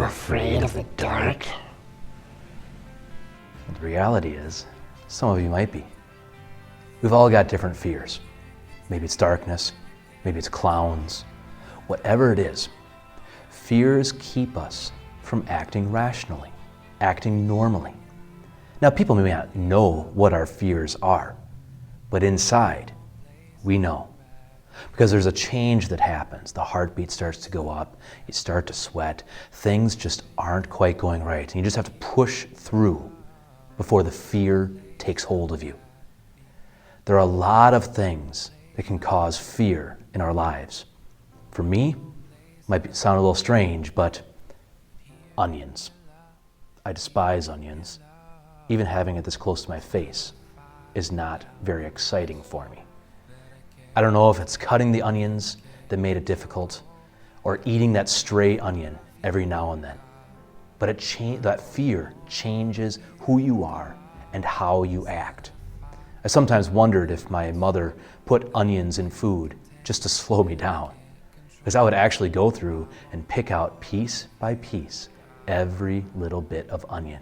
afraid of the dark? The reality is, some of you might be. We've all got different fears. Maybe it's darkness, maybe it's clowns. Whatever it is, fears keep us from acting rationally, acting normally. Now, people may not know what our fears are, but inside, we know. Because there's a change that happens. The heartbeat starts to go up, you start to sweat, things just aren't quite going right, and you just have to push through before the fear takes hold of you. There are a lot of things that can cause fear in our lives. For me, it might sound a little strange, but onions. I despise onions. Even having it this close to my face is not very exciting for me. I don't know if it's cutting the onions that made it difficult or eating that stray onion every now and then. But that fear changes who you are and how you act. I sometimes wondered if my mother put onions in food just to slow me down, because I would actually go through and pick out piece by piece every little bit of onion.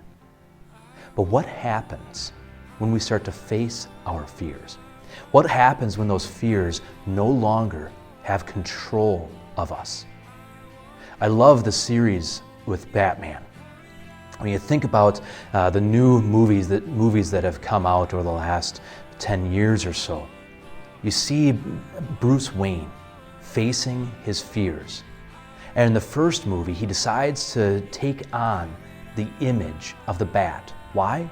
But what happens when we start to face our fears? What happens when those fears no longer have control of us? I love the series with Batman. When you think about the new movies that have come out over the last 10 years or so, you see Bruce Wayne facing his fears. And in the first movie, he decides to take on the image of the bat. Why?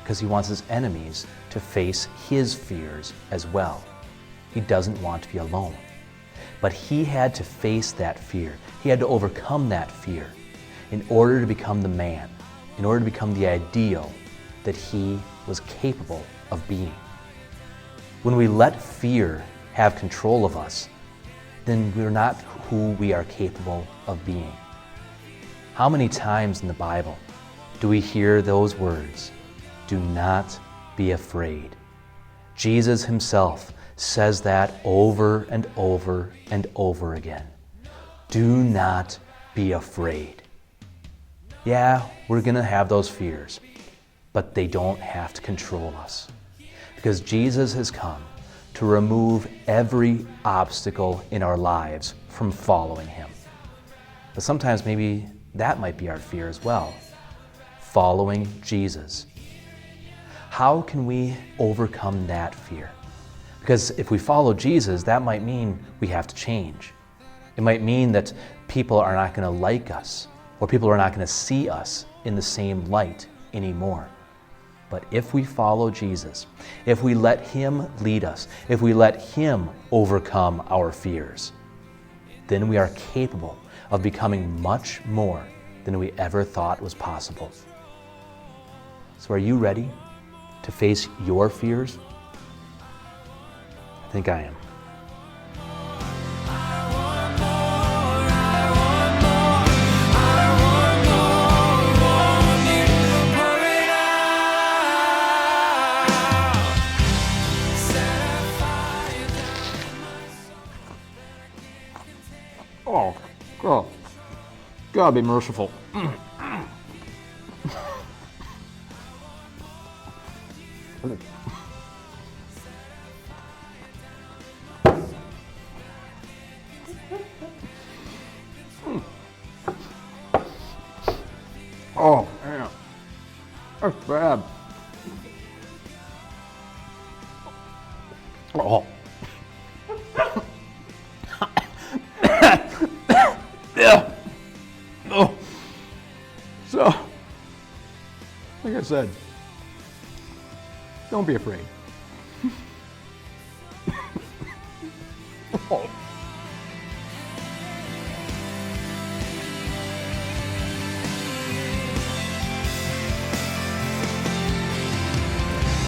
Because he wants his enemies to face his fears as well. He doesn't want to be alone. But he had to face that fear. He had to overcome that fear in order to become the man, in order to become the ideal that he was capable of being. When we let fear have control of us, then we're not who we are capable of being. How many times in the Bible do we hear those words, "Do not be afraid"? Jesus himself says that over and over and over again. Do not be afraid. Yeah, we're going to have those fears, but they don't have to control us, because Jesus has come to remove every obstacle in our lives from following him. But sometimes maybe that might be our fear as well, following Jesus. How can we overcome that fear? Because if we follow Jesus, that might mean we have to change. It might mean that people are not going to like us, or people are not going to see us in the same light anymore. But if we follow Jesus, if we let him lead us, if we let him overcome our fears, then we are capable of becoming much more than we ever thought was possible. So are you ready to face your fears? I think I am. Oh, God. God be merciful. Oh, man. That's bad. Oh. Yeah. Oh. So, like I said, don't be afraid. Oh.